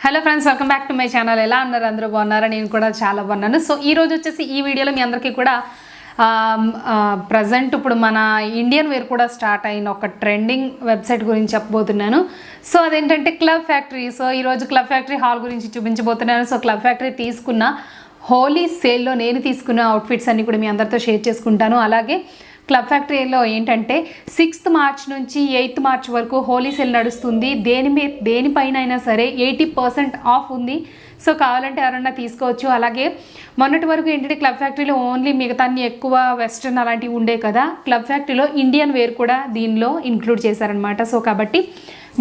Hello friends, welcome back to my channel. ఎలా ఉన్నారు? అందరూ బాగున్నారా? నేను కూడా చాలా బాగున్నాను. సో ఈ రోజు వచ్చేసి ఈ వీడియోలో మీ అందరికీ కూడా ప్రజెంట్ ఇప్పుడు మన ఇండియన్ వేర్ కూడా స్టార్ట్ అయిన ఒక ట్రెండింగ్ వెబ్సైట్ గురించి చెప్పబోతున్నాను. సో అదేంటంటే క్లబ్ ఫ్యాక్టరీ. సో ఈరోజు క్లబ్ ఫ్యాక్టరీ హాల్ గురించి చూపించబోతున్నాను. సో క్లబ్ ఫ్యాక్టరీ తీసుకున్న హోలీ సేల్లో నేను తీసుకున్న అవుట్ఫిట్స్ అన్నీ కూడా మీ అందరితో షేర్ చేసుకుంటాను. అలాగే క్లబ్ ఫ్యాక్టరీలో ఏంటంటే 6th మార్చ్ నుంచి 8th మార్చ్ వరకు హోలీ సేల్ నడుస్తుంది. దేనిపైన అయినా సరే 80% ఆఫ్ ఉంది. సో కావాలంటే ఎవరన్నా తీసుకోవచ్చు. అలాగే మొన్నటి వరకు ఏంటంటే క్లబ్ ఫ్యాక్టరీలో ఓన్లీ మిగతాన్ని ఎక్కువ వెస్ట్రన్ అలాంటివి ఉండే కదా, క్లబ్ ఫ్యాక్టరీలో ఇండియన్ వేర్ కూడా దీనిలో ఇంక్లూడ్ చేశారనమాట. సో కాబట్టి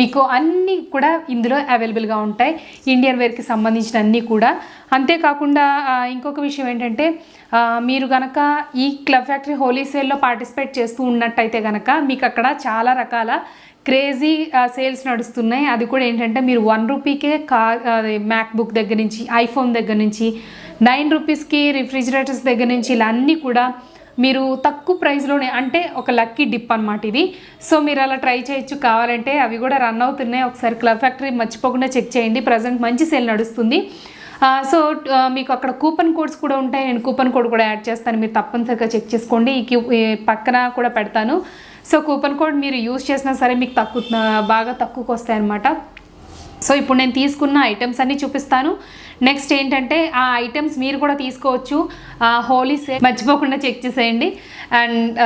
మీకు అన్నీ కూడా ఇందులో అవైలబుల్గా ఉంటాయి, ఇండియన్ వేర్కి సంబంధించిన అన్నీ కూడా. అంతేకాకుండా ఇంకొక విషయం ఏంటంటే మీరు కనుక ఈ క్లబ్ ఫ్యాక్టరీ హోలీ సేల్లో పార్టిసిపేట్ చేస్తూ ఉన్నట్టయితే కనుక మీకు అక్కడ చాలా రకాల క్రేజీ సేల్స్ నడుస్తున్నాయి. అది కూడా ఏంటంటే మీరు 1 రూపీకే మ్యాక్బుక్ దగ్గర నుంచి, ఐఫోన్ దగ్గర నుంచి, 9 రూపీస్కి రిఫ్రిజిరేటర్స్ దగ్గర నుంచి ఇలా అన్నీ కూడా మీరు తక్కువ ప్రైస్లోనే, అంటే ఒక లక్కీ డిప్ అనమాట ఇది. సో మీరు అలా ట్రై చేయొచ్చు. కావాలంటే అవి కూడా రన్ అవుతున్నాయి. ఒకసారి క్లబ్ ఫ్యాక్టరీ మర్చిపోకుండా చెక్ చేయండి. ప్రజెంట్ మంచి సేల్ నడుస్తుంది. సో మీకు అక్కడ కూపన్ కోడ్స్ కూడా ఉంటాయి. నేను కూపన్ కోడ్ కూడా యాడ్ చేస్తాను, మీరు తప్పనిసరిగా చెక్ చేసుకోండి. ఈ పక్కన కూడా పెడతాను. సో కూపన్ కోడ్ మీరు యూజ్ చేసినా సరే మీకు బాగా తక్కువకి వస్తాయి అన్నమాట. సో ఇప్పుడు నేను తీసుకున్న ఐటమ్స్ అన్నీ చూపిస్తాను. నెక్స్ట్ ఏంటంటే ఆ ఐటమ్స్ మీరు కూడా తీసుకోవచ్చు. హోలీ సేల్ మర్చిపోకుండా చెక్ చేసేయండి. అండ్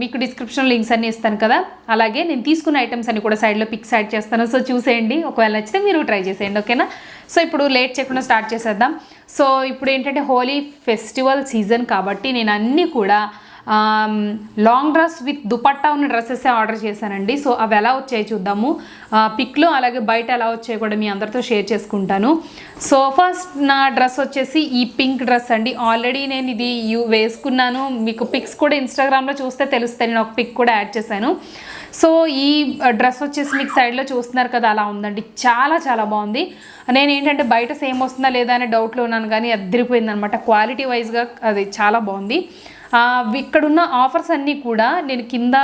మీకు డిస్క్రిప్షన్ లింక్స్ అన్నీ ఇస్తాను కదా, అలాగే నేను తీసుకున్న ఐటమ్స్ అన్ని కూడా సైడ్లో పిక్స్ యాడ్ చేస్తాను. సో చూసేయండి, ఒకవేళ నచ్చితే మీరు ట్రై చేసేయండి, ఓకేనా? సో ఇప్పుడు లేట్ చేయకుండా స్టార్ట్ చేసేద్దాం. సో ఇప్పుడు ఏంటంటే హోలీ ఫెస్టివల్ సీజన్ కాబట్టి నేను అన్నీ కూడా లాంగ్ డ్రెస్ విత్ దుపట్టా ఉన్న డ్రెస్సెస్ ఆర్డర్ చేశానండి. సో అవి ఎలా వచ్చాయి చూద్దాము పిక్లో, అలాగే బయట ఎలా వచ్చాయి కూడా మీ అందరితో షేర్ చేసుకుంటాను. సో ఫస్ట్ నా డ్రెస్ వచ్చేసి ఈ పింక్ డ్రెస్ అండి. ఆల్రెడీ నేను ఇది వేసుకున్నాను, మీకు పిక్స్ కూడా ఇన్స్టాగ్రామ్లో చూస్తే తెలుస్తాయి. నేను ఒక పిక్ కూడా యాడ్ చేశాను. సో ఈ డ్రెస్ వచ్చేసి మీకు సైడ్లో చూస్తున్నారు కదా, అలా ఉందండి. చాలా చాలా బాగుంది. నేను ఏంటంటే బయట సేమ్ వస్తుందా లేదా అనే డౌట్లో ఉన్నాను, కానీ అదిరిపోయింది అనమాట. క్వాలిటీ వైజ్గా అది చాలా బాగుంది. ఇక్కడున్న ఆఫర్స్ అన్నీ కూడా నేను కింద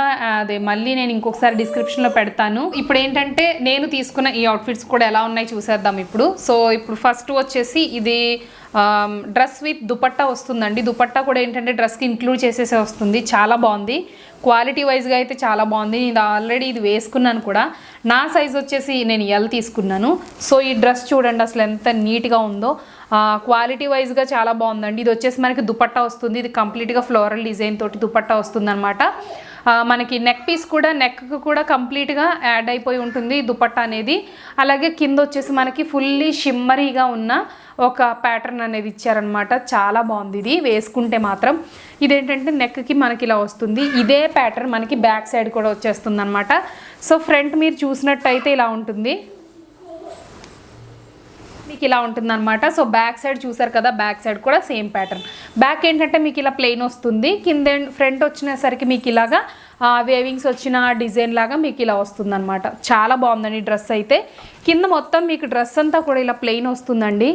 మళ్ళీ నేను ఇంకొకసారి డిస్క్రిప్షన్లో పెడతాను. ఇప్పుడు ఏంటంటే నేను తీసుకున్న ఈ అవుట్ఫిట్స్ కూడా ఎలా ఉన్నాయి చూసేద్దాం ఇప్పుడు. సో ఇప్పుడు ఫస్ట్ వచ్చేసి ఇది డ్రెస్ విత్ దుపట్టా వస్తుందండి. దుపట్టా కూడా ఏంటంటే డ్రెస్కి ఇంక్లూడ్ చేసేసి వస్తుంది. చాలా బాగుంది, క్వాలిటీ వైజ్గా అయితే చాలా బాగుంది. నేను ఆల్రెడీ ఇది వేసుకున్నాను కూడా. నా సైజ్ వచ్చేసి నేను ఎల్ తీసుకున్నాను. సో ఈ డ్రెస్ చూడండి అసలు ఎంత నీట్గా ఉందో. క్వాలిటీ వైజ్గా చాలా బాగుందండి. ఇది వచ్చేసి మనకి దుపట్టా వస్తుంది. ఇది కంప్లీట్గా ఫ్లోరల్ డిజైన్ తోటి దుపట్టా వస్తుంది అనమాట. మనకి నెక్ పీస్ కూడా, నెక్కి కూడా కంప్లీట్గా యాడ్ అయిపోయి ఉంటుంది దుపట్టా అనేది. అలాగే కింద వచ్చేసి మనకి ఫుల్లీ షిమ్మరీగా ఉన్న ఒక ప్యాటర్న్ అనేది ఇచ్చారనమాట. చాలా బాగుంది ఇది వేసుకుంటే మాత్రం. ఇదేంటంటే నెక్కి మనకి ఇలా వస్తుంది. ఇదే ప్యాటర్న్ మనకి బ్యాక్ సైడ్ కూడా వచ్చేస్తుంది అనమాట. సో ఫ్రంట్ మీరు చూసినట్టయితే ఇలా ఉంటుంది, మీకు ఇలా ఉంటుంది అనమాట. సో బ్యాక్ సైడ్ చూసారు కదా, బ్యాక్ సైడ్ కూడా సేమ్ ప్యాటర్న్. బ్యాక్ ఏంటంటే మీకు ఇలా ప్లెయిన్ వస్తుంది, కింద ఫ్రంట్ వచ్చినసరికి మీకు ఇలాగా వేవింగ్స్ వచ్చిన డిజైన్ లాగా మీకు ఇలా వస్తుంది అనమాట. చాలా బాగుందండి డ్రెస్ అయితే. కింద మొత్తం మీకు డ్రెస్ అంతా కూడా ఇలా ప్లెయిన్ వస్తుందండి.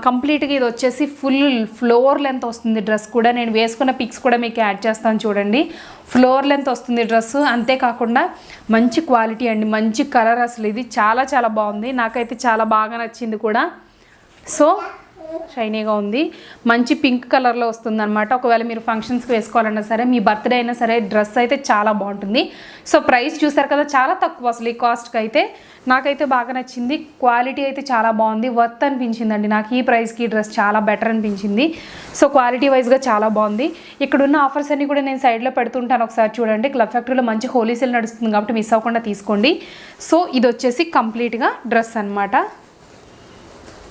కంప్లీట్గా ఇది వచ్చేసి ఫుల్ ఫ్లోర్ లెంత్ వస్తుంది డ్రెస్ కూడా. నేను వేసుకున్న పిక్స్ కూడా మీకు యాడ్ చేస్తాను చూడండి. ఫ్లోర్ లెంత్ వస్తుంది డ్రెస్. అంతేకాకుండా మంచి క్వాలిటీ అండి, మంచి కలర్. అసలు ఇది చాలా చాలా బాగుంది, నాకైతే చాలా బాగా నచ్చింది కూడా. సో షైనీగా ఉంది, మంచి పింక్ కలర్లో వస్తుంది అనమాట. ఒకవేళ మీరు ఫంక్షన్స్కి వేసుకోవాలన్నా సరే, మీ బర్త్డే అయినా సరే, డ్రెస్ అయితే చాలా బాగుంటుంది. సో ప్రైస్ చూసారు కదా, చాలా తక్కువ అసలు ఈ కాస్ట్కి అయితే. నాకైతే బాగా నచ్చింది, క్వాలిటీ అయితే చాలా బాగుంది, వర్త్ అనిపించిందండి నాకు. ఈ ప్రైస్కి డ్రెస్ చాలా బెటర్ అనిపించింది. సో క్వాలిటీ వైజ్గా చాలా బాగుంది. ఇక్కడున్న ఆఫర్స్ అన్నీ కూడా నేను సైడ్లో పెడుతుంటాను, ఒకసారి చూడండి. క్లబ్ ఫ్యాక్టరీలో మంచి హోలీ సేల్ నడుస్తుంది కాబట్టి మిస్ అవ్వకుండా తీసుకోండి. సో ఇది వచ్చేసి కంప్లీట్గా డ్రెస్ అనమాట.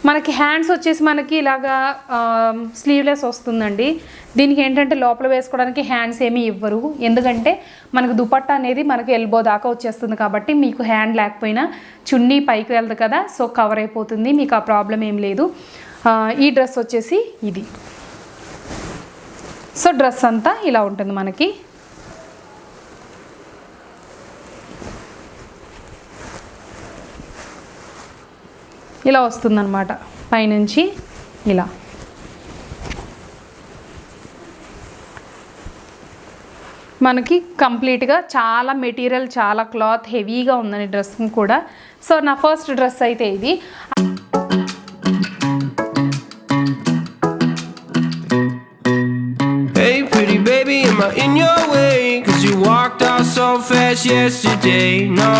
మనకి హ్యాండ్స్ వచ్చేసి మనకి ఇలాగా స్లీవ్లెస్ వస్తుందండి. దీనికి ఏంటంటే లోపల వేసుకోవడానికి హ్యాండ్స్ ఏమీ ఇవ్వరు, ఎందుకంటే మనకు దుపట్టా అనేది మనకి ఎల్బో దాకా వచ్చేస్తుంది కాబట్టి మీకు హ్యాండ్ లేకపోయినా చున్నీ పైకి వెళ్తుంది కదా, సో కవర్ అయిపోతుంది, మీకు ఆ ప్రాబ్లం ఏం లేదు. ఈ డ్రెస్ వచ్చేసి ఇది. సో డ్రెస్ అంతా ఇలా ఉంటుంది మనకి. ఇలా వస్తుందన్నమాట పైనుంచి ఇలా. మనకి కంప్లీట్గా చాలా మెటీరియల్, చాలా క్లాత్ హెవీగా ఉందని డ్రెస్ కూడా. సో నా ఫస్ట్ డ్రెస్ అయితే ఇది. yesterday. No,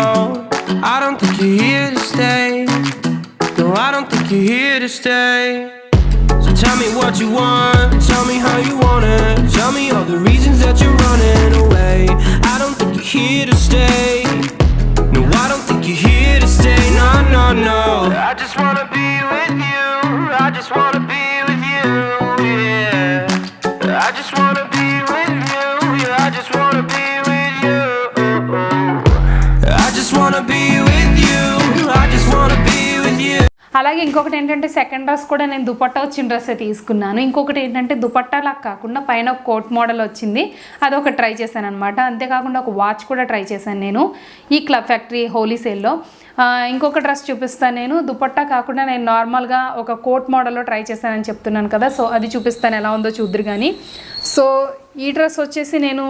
I don't think you're here to stay. No, I don't think you're here to stay. So tell me what you want, tell me how you want it. Tell me all the reasons that you're running away. I don't think you're here to stay. No, I don't think you're here to stay. No, no, no. I just wanna be with you. I just wanna be with you. Yeah. I just wanna be with you. Yeah, I just wanna be with you. I just wanna be with you. I just wanna be with you. అలాగే ఇంకొకటి ఏంటంటే second dress కూడా నేను దుపట్టా వచ్చిన డ్రెస్సే తీసుకున్నాను. ఇంకొకటి ఏంటంటే దుపట్టాలా కాకుండా పైన ఒక కోట్ మోడల్ వచ్చింది, అదొక ట్రై చేశాను అనమాట. అంతేకాకుండా ఒక వాచ్ కూడా ట్రై చేశాను నేను ఈ క్లబ్ ఫ్యాక్టరీ హోలీ సేల్లో. ఇంకొక డ్రెస్ చూపిస్తాను నేను. దుపట్టా కాకుండా నేను నార్మల్గా ఒక కోట్ మోడల్లో ట్రై చేశానని చెప్తున్నాను కదా, సో అది చూపిస్తాను ఎలా ఉందో చూద్దరు కానీ. సో ఈ డ్రెస్ వచ్చేసి నేను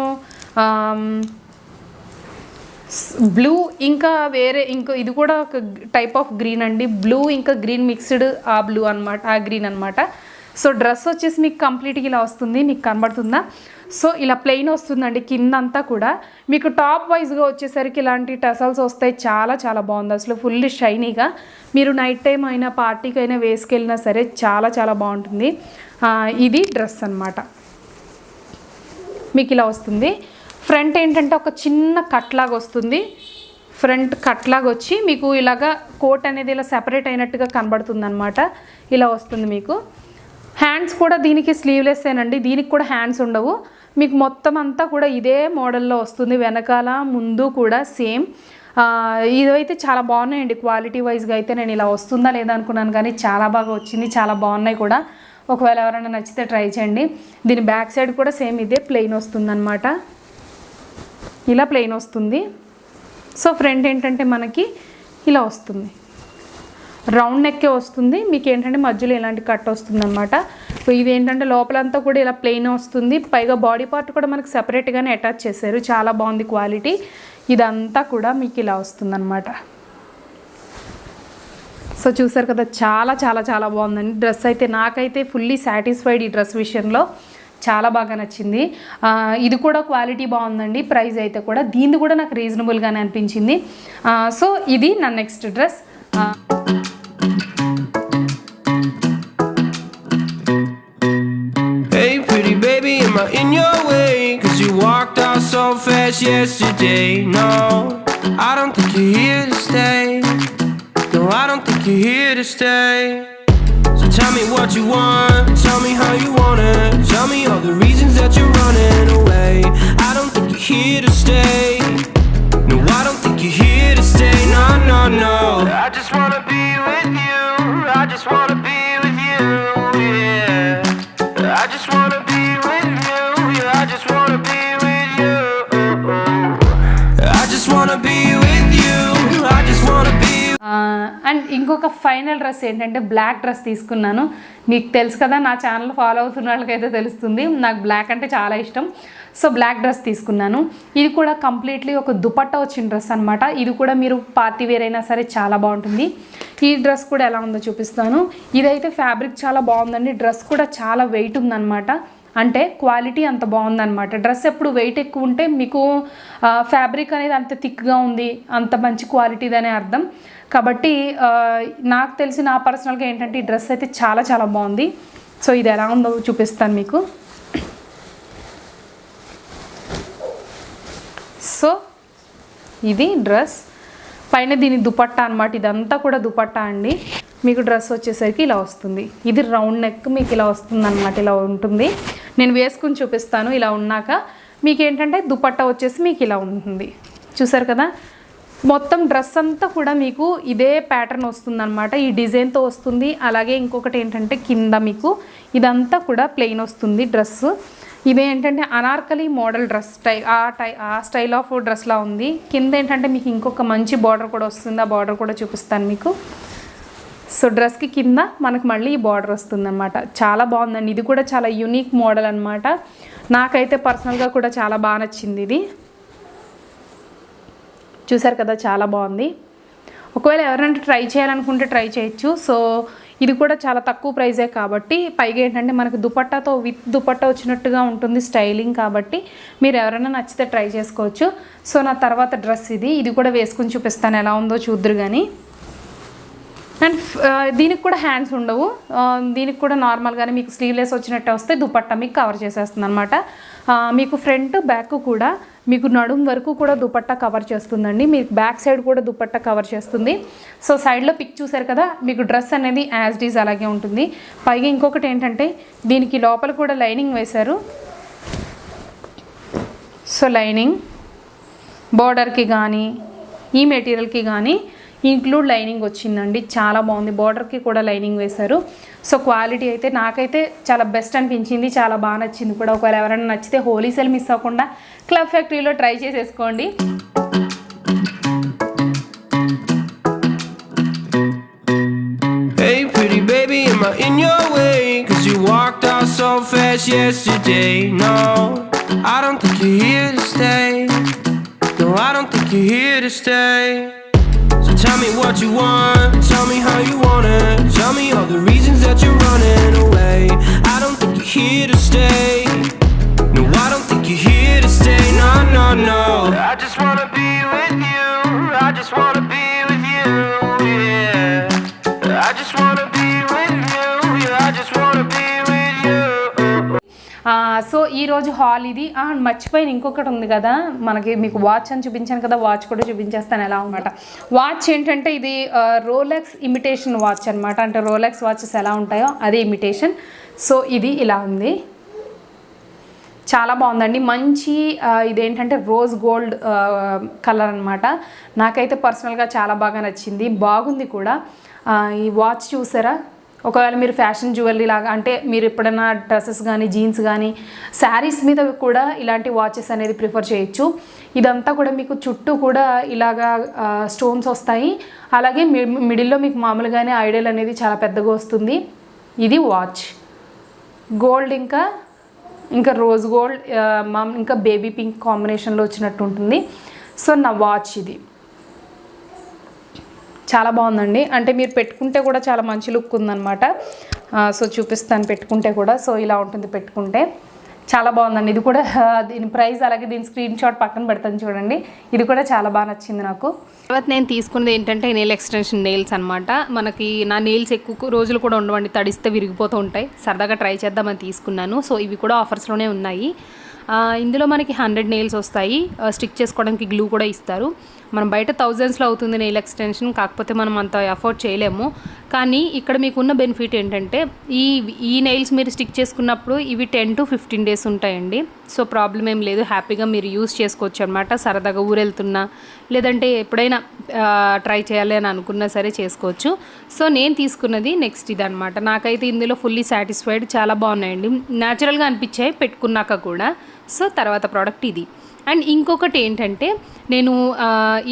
బ్లూ ఇంకా వేరే ఇది కూడా ఒక టైప్ ఆఫ్ గ్రీన్ అండి. బ్లూ ఇంకా గ్రీన్ మిక్స్డ్ ఆ బ్లూ అనమాట, ఆ గ్రీన్ అనమాట. సో డ్రెస్ వచ్చేసి మీకు కంప్లీట్గా ఇలా వస్తుంది, మీకు కనబడుతుందా? సో ఇలా ప్లెయిన్ వస్తుందండి కిందంతా కూడా. మీకు టాప్ వైజ్గా వచ్చేసరికి ఇలాంటి టసల్స్ వస్తాయి. చాలా చాలా బాగుంది అసలు, ఫుల్ షైనీగా. మీరు నైట్ టైం అయినా పార్టీకి అయినా వేసుకెళ్ళినా సరే చాలా చాలా బాగుంటుంది. ఇది డ్రెస్ అనమాట, మీకు ఇలా వస్తుంది. ఫ్రంట్ ఏంటంటే ఒక చిన్న కట్ లాగా వస్తుంది. ఫ్రంట్ కట్ లాగా వచ్చి మీకు ఇలాగా కోట్ అనేది ఇలా సెపరేట్ అయినట్టుగా కనబడుతుంది అనమాట. ఇలా వస్తుంది మీకు. హ్యాండ్స్ కూడా దీనికి స్లీవ్లెస్ ఏనండి, దీనికి కూడా హ్యాండ్స్ ఉండవు. మీకు మొత్తం అంతా కూడా ఇదే మోడల్లో వస్తుంది, వెనకాల ముందు కూడా సేమ్. ఇదైతే చాలా బాగున్నాయండి క్వాలిటీ వైజ్గా అయితే. నేను ఇలా వస్తుందా లేదా అనుకున్నాను కానీ చాలా బాగా వచ్చింది, చాలా బాగున్నాయి కూడా. ఒకవేళ ఎవరైనా నచ్చితే ట్రై చేయండి. దీని బ్యాక్ సైడ్ కూడా సేమ్ ఇదే ప్లెయిన్ వస్తుంది అనమాట, ఇలా ప్లెయిన్ వస్తుంది. సో ఫ్రంట్ ఏంటంటే మనకి ఇలా వస్తుంది, రౌండ్ నెక్కే వస్తుంది. మీకు ఏంటంటే మధ్యలో ఇలాంటి కట్ వస్తుంది అనమాట. ఇది ఏంటంటే లోపలంతా కూడా ఇలా ప్లెయిన్ వస్తుంది, పైగా బాడీ పార్ట్ కూడా మనకి సెపరేట్గానే అటాచ్ చేశారు. చాలా బాగుంది క్వాలిటీ. ఇదంతా కూడా మీకు ఇలా వస్తుంది అనమాట. సో చూసారు కదా, చాలా చాలా చాలా బాగుందండి డ్రెస్ అయితే. నాకైతే ఫుల్లీ సాటిస్ఫైడ్ ఈ డ్రెస్ విషయంలో, చాలా బాగా నచ్చింది. ఇది కూడా క్వాలిటీ బాగుందండి. ప్రైస్ అయితే కూడా దీన్ని కూడా నాకు రీజనబుల్గానే అనిపించింది. సో ఇది నా next dress. Hey pretty baby, am I in your way? 'Cause you walked out so fast yesterday. No, I don't think you're here to stay. No, I don't think you're here to stay. So tell me what you want, tell me how you want it. Tell me all the reasons that you're running away. I don't think you're here to stay. No, I don't think you're here to stay. No, no, no. I just wanna be with you. I just wanna be with you. Yeah. I just wanna be with you. Yeah, I just wanna be with you. I just wanna be with you. I just wanna be. And ఇంకొక final dress ఏంటంటే black dress తీసుకున్నాను. మీకు తెలుసు కదా, నా channel follow అవుతున్న వాళ్ళకైతే తెలుస్తుంది, నాకు బ్లాక్ అంటే చాలా ఇష్టం. సో బ్లాక్ డ్రెస్ తీసుకున్నాను. ఇది కూడా కంప్లీట్లీ ఒక దుపట్టా వచ్చిన డ్రెస్ అనమాట. ఇది కూడా మీరు పార్టీ వేర్ అయినా సరే చాలా బాగుంటుంది. ఈ డ్రెస్ కూడా ఎలా ఉందో చూపిస్తాను. ఇదైతే ఫ్యాబ్రిక్ చాలా బాగుందండి. డ్రెస్ కూడా చాలా వెయిట్ ఉందన్నమాట, అంటే క్వాలిటీ అంత బాగుందన్నమాట. డ్రెస్ ఎప్పుడు వెయిట్ ఎక్కువ ఉంటే మీకు ఫ్యాబ్రిక్ అనేది అంత థిక్గా ఉంది, అంత మంచి క్వాలిటీదనే అర్థం. కాబట్టి నాకు తెలిసి నా పర్సనల్గా ఏంటంటే ఈ డ్రెస్ అయితే చాలా చాలా బాగుంది. సో ఇది ఎలా ఉందో చూపిస్తాను మీకు. సో ఇది డ్రెస్, పైన దీని దుపట్టా అనమాట. ఇదంతా కూడా దుపట్టా అండి. మీకు డ్రెస్ వచ్చేసరికి ఇలా వస్తుంది. ఇది రౌండ్ నెక్ మీకు ఇలా వస్తుంది అనమాట, ఇలా ఉంటుంది. నేను వేసుకుని చూపిస్తాను. ఇలా ఉన్నాక మీకు ఏంటంటే దుపట్టా వచ్చేసి మీకు ఇలా ఉంటుంది. చూసారు కదా, మొత్తం డ్రెస్ అంతా కూడా మీకు ఇదే ప్యాటర్న్ వస్తుంది అనమాట, ఈ డిజైన్తో వస్తుంది. అలాగే ఇంకొకటి ఏంటంటే కింద మీకు ఇదంతా కూడా ప్లెయిన్ వస్తుంది డ్రెస్. ఇదేంటంటే అనార్కలి మోడల్ డ్రెస్ ఆ స్టైల్ ఆఫ్ డ్రెస్లా ఉంది. కింద ఏంటంటే మీకు ఇంకొక మంచి బార్డర్ కూడా వస్తుంది, ఆ బార్డర్ కూడా చూపిస్తాను మీకు. సో డ్రెస్కి కింద మనకు మళ్ళీ ఈ బార్డర్ వస్తుందన్నమాట. చాలా బాగుందండి. ఇది కూడా చాలా యూనిక్ మోడల్ అనమాట. నాకైతే పర్సనల్గా కూడా చాలా బాగా నచ్చింది ఇది. చూసారు కదా, చాలా బాగుంది. ఒకవేళ ఎవరైనా ట్రై చేయాలనుకుంటే ట్రై చేయొచ్చు. సో ఇది కూడా చాలా తక్కువ ప్రైజే కాబట్టి, పైగా ఏంటంటే మనకు దుపట్టాతో విత్ దుపట్టా వచ్చినట్టుగా ఉంటుంది స్టైలింగ్ కాబట్టి మీరు ఎవరైనా నచ్చితే ట్రై చేసుకోవచ్చు. సో నా తర్వాత డ్రెస్ ఇది కూడా వేసుకుని చూపిస్తాను ఎలా ఉందో చూద్దరు కానీ. అండ్ దీనికి కూడా హ్యాండ్స్ ఉండవు, దీనికి కూడా నార్మల్గానే మీకు స్లీవ్లెస్ వచ్చినట్టు వస్తే దుపట్టా మీకు కవర్ చేసేస్తుంది అనమాట. మీకు ఫ్రంట్ బ్యాక్ కూడా మీకు నడుం వరకు కూడా దుపట్టా కవర్ చేస్తుందండి, మీకు బ్యాక్ సైడ్ కూడా దుపట్టా కవర్ చేస్తుంది. సో సైడ్లో పిక్ చూసారు కదా, మీకు డ్రెస్ అనేది యాజ్ డీజ్ అలాగే ఉంటుంది. పైగా ఇంకొకటి ఏంటంటే దీనికి లోపల కూడా లైనింగ్ వేశారు. సో లైనింగ్ బార్డర్కి కానీ ఈ మెటీరియల్కి కానీ ఇంక్లూడ్ లైనింగ్ వచ్చిందండి, చాలా బాగుంది. బార్డర్కి కూడా లైనింగ్ వేశారు. సో క్వాలిటీ అయితే నాకైతే చాలా బెస్ట్ అనిపించింది, చాలా బాగా నచ్చింది కూడా. ఒకవేళ ఎవరైనా నచ్చితే హోలీసేల్ మిస్ అవ్వకుండా క్లబ్ ఫ్యాక్టరీలో ట్రై చేసేసుకోండి. Hey pretty baby, am I in your way? 'Cause you walked out so fast yesterday. No, I don't think you're here to stay. No, I don't think you're here to stay. So tell me what you want, tell me how you want it. Tell me all the reasons that you're running away. I don't think you're here to stay. No, I don't think you're here to stay. No, no, no. I just wanna be with you. I just wanna be with you. Yeah. I just wanna be with you. Yeah, I just wanna be with you. So ఈరోజు hall ఇది. మర్చిపోయిన ఇంకొకటి ఉంది కదా మనకి, మీకు watch అని చూపించాను కదా, వాచ్ కూడా చూపించేస్తాను ఎలా అనమాట. వాచ్ ఏంటంటే ఇది రోలెక్స్ ఇమిటేషన్ వాచ్ అనమాట, అంటే రోలెక్స్ వాచెస్ ఎలా ఉంటాయో అదే ఇమిటేషన్. సో ఇది ఇలా ఉంది, చాలా బాగుందండి. మంచి ఇదేంటంటే రోజ్ గోల్డ్ కలర్ అనమాట. నాకైతే పర్సనల్గా చాలా బాగా నచ్చింది, బాగుంది కూడా. ఈ వాచ్ చూసారా, ఒకవేళ మీరు ఫ్యాషన్ జ్యువెలరీ లాగా అంటే మీరు ఎప్పుడైనా డ్రెస్సెస్ కానీ జీన్స్ కానీ శారీస్ మీద కూడా ఇలాంటి వాచెస్ అనేది ప్రిఫర్ చేయొచ్చు. ఇదంతా కూడా మీకు చుట్టూ కూడా ఇలాగా స్టోన్స్ వస్తాయి, అలాగే మిడిల్లో మీకు మామూలుగానే ఐడల్ అనేది చాలా పెద్దగా వస్తుంది. ఇది వాచ్ గోల్డ్ ఇంకా రోజ్ గోల్డ్ ఇంకా బేబీ పింక్ కాంబినేషన్లో వచ్చినట్టు ఉంటుంది. సో నా వాచ్ ఇది చాలా బాగుందండి, అంటే మీరు పెట్టుకుంటే కూడా చాలా మంచి లుక్ ఉందన్నమాట. సో చూపిస్తాను పెట్టుకుంటే కూడా. సో ఇలా ఉంటుంది పెట్టుకుంటే, చాలా బాగుందండి. ఇది కూడా దీని ప్రైస్ అలాగే దీని స్క్రీన్ షాట్ పక్కన పెడతాను చూడండి. ఇది కూడా చాలా బాగా నచ్చింది నాకు. తర్వాత నేను తీసుకున్నది ఏంటంటే నెయిల్ ఎక్స్టెన్షన్ నెయిల్స్ అనమాట. మనకి నా నెయిల్స్ ఎక్కువ రోజులు కూడా ఉండవండి, తడిస్తే విరిగిపోతూ ఉంటాయి. సరదాగా ట్రై చేద్దామని తీసుకున్నాను. సో ఇవి కూడా ఆఫర్స్లోనే ఉన్నాయి. ఇందులో మనకి 100 నెయిల్స్ వస్తాయి, స్టిక్ చేసుకోవడానికి గ్లూ కూడా ఇస్తారు. మనం బయట థౌజండ్స్లో అవుతుంది నెయిల్ ఎక్స్టెన్షన్, కాకపోతే మనం అంత అఫోర్డ్ చేయలేము. కానీ ఇక్కడ మీకున్న బెనిఫిట్ ఏంటంటే ఈ నెయిల్స్ మీరు స్టిక్ చేసుకున్నప్పుడు ఇవి 10 to 15 days ఉంటాయండి. సో ప్రాబ్లం ఏం లేదు, హ్యాపీగా మీరు యూస్ చేసుకోవచ్చు అనమాట. సరదాగా ఊరెళ్తున్నా లేదంటే ఎప్పుడైనా ట్రై చేయాలి అని అనుకున్నా సరే చేసుకోవచ్చు. సో నేను తీసుకున్నది నెక్స్ట్ ఇది అనమాట. నాకైతే ఇందులో ఫుల్లీ సాటిస్ఫైడ్, చాలా బాగున్నాయండి, న్యాచురల్గా అనిపించాయి పెట్టుకున్నాక కూడా. సో తర్వాత ప్రోడక్ట్ ఇది. అండ్ ఇంకొకటి ఏంటంటే నేను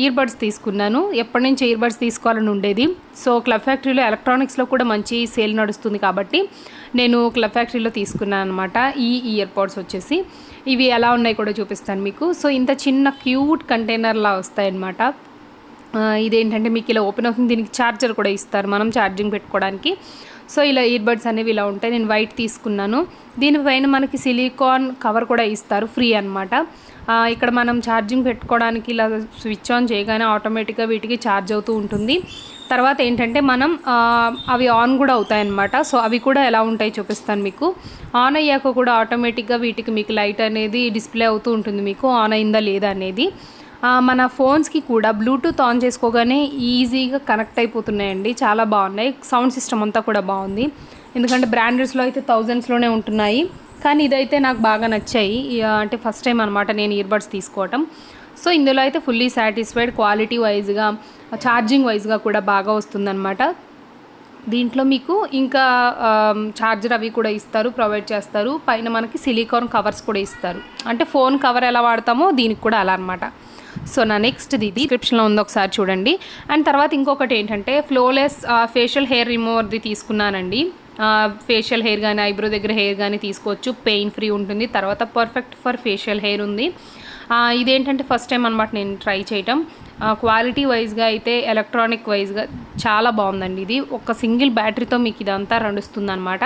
ఇయర్ బడ్స్ తీసుకున్నాను, ఎప్పటి నుంచి ఇయర్ బడ్స్ తీసుకోవాలని ఉండేది. సో క్లబ్ ఫ్యాక్టరీలో ఎలక్ట్రానిక్స్లో కూడా మంచి సేల్ నడుస్తుంది కాబట్టి నేను క్లబ్ ఫ్యాక్టరీలో తీసుకున్నాను అనమాట. ఈ ఇయర్ పాడ్స్ వచ్చేసి ఇవి ఎలా ఉన్నాయి కూడా చూపిస్తాను మీకు. సో ఇంత చిన్న క్యూట్ కంటైనర్లా వస్తాయన్నమాట. ఇదేంటంటే మీకు ఇలా ఓపెన్ అవుతుంది, దీనికి ఛార్జర్ కూడా ఇస్తారు మనం ఛార్జింగ్ పెట్టుకోవడానికి. సో ఇలా ఇయర్ బడ్స్ అనేవి ఇలా ఉంటాయి. నేను వైట్ తీసుకున్నాను, దీనిపైన మనకి సిలికాన్ కవర్ కూడా ఇస్తారు ఫ్రీ అనమాట. ఇక్కడ మనం ఛార్జింగ్ పెట్టుకోవడానికి ఇలా స్విచ్ ఆన్ చేయగానే ఆటోమేటిక్గా వీటికి ఛార్జ్ అవుతూ ఉంటుంది. తర్వాత ఏంటంటే మనం అవి ఆన్ కూడా అవుతాయన్నమాట. సో అవి కూడా ఎలా ఉంటాయి చూపిస్తాను మీకు. ఆన్ అయ్యాక కూడా ఆటోమేటిక్గా వీటికి మీకు లైట్ అనేది డిస్ప్లే అవుతూ ఉంటుంది, మీకు ఆన్ అయిందా లేదా అనేది. మన ఫోన్స్కి కూడా బ్లూటూత్ ఆన్ చేసుకోగానే ఈజీగా కనెక్ట్ అయిపోతున్నాయండి, చాలా బాగున్నాయి. సౌండ్ సిస్టమ్ అంతా కూడా బాగుంది, ఎందుకంటే బ్రాండెడ్స్లో అయితే థౌజండ్స్లోనే ఉంటున్నాయి, కానీ ఇదైతే నాకు బాగా నచ్చాయి. అంటే ఫస్ట్ టైం అనమాట నేను ఇయర్ బడ్స్ తీసుకోవటం. సో ఇందులో అయితే ఫుల్లీ సాటిస్ఫైడ్, క్వాలిటీ వైజ్గా ఛార్జింగ్ వైజ్గా కూడా బాగా వస్తుందన్నమాట. దీంట్లో మీకు ఇంకా ఛార్జర్ అవి కూడా ఇస్తారు, ప్రొవైడ్ చేస్తారు. పైన మనకి సిలికాన్ కవర్స్ కూడా ఇస్తారు, అంటే ఫోన్ కవర్ ఎలా వాడతామో దీనికి కూడా అలా అనమాట. సో నా నెక్స్ట్ ఇది డిస్క్రిప్షన్లో ఉంది, ఒకసారి చూడండి. అండ్ తర్వాత ఇంకొకటి ఏంటంటే ఫ్లోలెస్ ఫేషియల్ హెయిర్ రిమూవర్ది తీసుకున్నానండి. ఫేషియల్ హెయిర్ కానీ ఐబ్రో దగ్గర హెయిర్ కానీ తీసుకోవచ్చు, పెయిన్ ఫ్రీ ఉంటుంది. తర్వాత పర్ఫెక్ట్ ఫర్ ఫేషియల్ హెయిర్ ఉంది. ఇదేంటంటే ఫస్ట్ టైం అనమాట నేను ట్రై చేయటం. క్వాలిటీ వైజ్గా అయితే ఎలక్ట్రానిక్ వైజ్గా చాలా బాగుందండి. ఇది ఒక సింగిల్ బ్యాటరీతో మీకు ఇదంతా నడుస్తుంది అనమాట.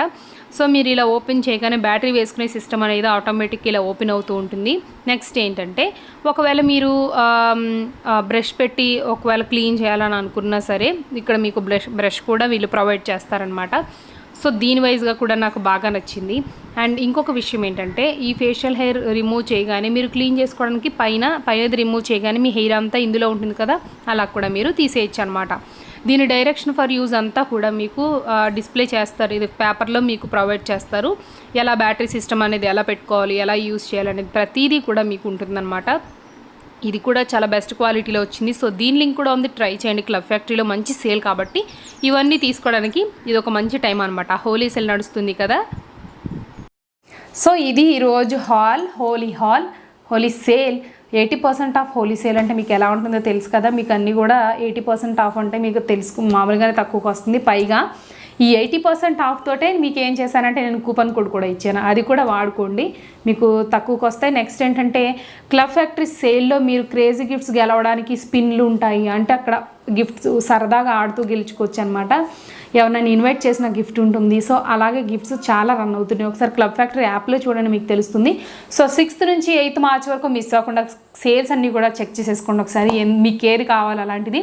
సో మీరు ఇలా ఓపెన్ చేయగానే బ్యాటరీ వేసుకునే సిస్టమ్ అనేది ఆటోమేటిక్ ఇలా ఓపెన్ అవుతూ ఉంటుంది. నెక్స్ట్ ఏంటంటే ఒకవేళ మీరు బ్రష్ పెట్టి ఒకవేళ క్లీన్ చేయాలని అనుకున్నా సరే ఇక్కడ మీకు బ్రష్ కూడా వీళ్ళు ప్రొవైడ్ చేస్తారనమాట. సో దీని వైజ్గా కూడా నాకు బాగా నచ్చింది. అండ్ ఇంకొక విషయం ఏంటంటే ఈ ఫేషియల్ హెయిర్ రిమూవ్ చేయగానే మీరు క్లీన్ చేసుకోవడానికి పైనది రిమూవ్ చేయగానే మీ హెయిర్ అంతా ఇందులో ఉంటుంది కదా, అలా కూడా మీరు తీసేయచ్చు అనమాట. దీని డైరెక్షన్ ఫర్ యూజ్ అంతా కూడా మీకు డిస్ప్లే చేస్తారు. ఇది పేపర్లో మీకు ప్రొవైడ్ చేస్తారు. ఎలా బ్యాటరీ సిస్టమ్ అనేది ఎలా పెట్టుకోవాలి, ఎలా యూజ్ చేయాలనేది ప్రతిదీ కూడా మీకు ఉంటుందన్నమాట. ఇది కూడా చాలా బెస్ట్ క్వాలిటీలో వచ్చింది. సో దీని లింక్ కూడా ఉంది, ట్రై చేయండి. క్లబ్ ఫ్యాక్టరీలో మంచి సేల్ కాబట్టి ఇవన్నీ తీసుకోవడానికి ఇది ఒక మంచి టైం అనమాట. హోలీ సేల్ నడుస్తుంది కదా. సో ఇది ఈరోజు Holi sale. 80% off Holi sale అంటే మీకు ఎలా ఉంటుందో తెలుసు కదా. మీకు అన్నీ కూడా 80% ఆఫ్ అంటే మీకు తెలుసు, మామూలుగానే తక్కువకి వస్తుంది. పైగా ఈ 80% ఆఫ్ తోటే మీకు ఏం చేశానంటే నేను కూపన్ కోడ్ కూడా ఇచ్చాను, అది కూడా వాడుకోండి, మీకు తక్కువకి వస్తాయి. నెక్స్ట్ ఏంటంటే క్లబ్ ఫ్యాక్టరీ సేల్లో మీరు క్రేజీ గిఫ్ట్స్ గెలవడానికి స్పిన్లు ఉంటాయి. అంటే అక్కడ గిఫ్ట్స్ సరదాగా ఆడుతూ గెలుచుకోవచ్చు అనమాట. ఎవరైనా ఇన్వైట్ చేసిన గిఫ్ట్ ఉంటుంది. సో అలాగే గిఫ్ట్స్ చాలా రన్ అవుతున్నాయి. ఒకసారి క్లబ్ ఫ్యాక్టరీ యాప్లో చూడండి, మీకు తెలుస్తుంది. సో 6th నుంచి 8th మార్చ్ వరకు మిస్ అవ్వకుండా సేల్స్ అన్నీ కూడా చెక్ చేసేసుకోండి ఒకసారి, మీకు ఏది కావాలి అలాంటిది.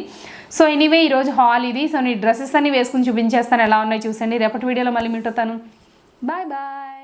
సో ఎనీవే ఈరోజు హాల్ ఇది. సో నీ డ్రెస్సెస్ అన్ని వేసుకుని చూపించేస్తాను, ఎలా ఉన్నాయో చూసండి. రేపటి వీడియోలో మళ్ళీ మీట్ అవుతాను. Bye bye.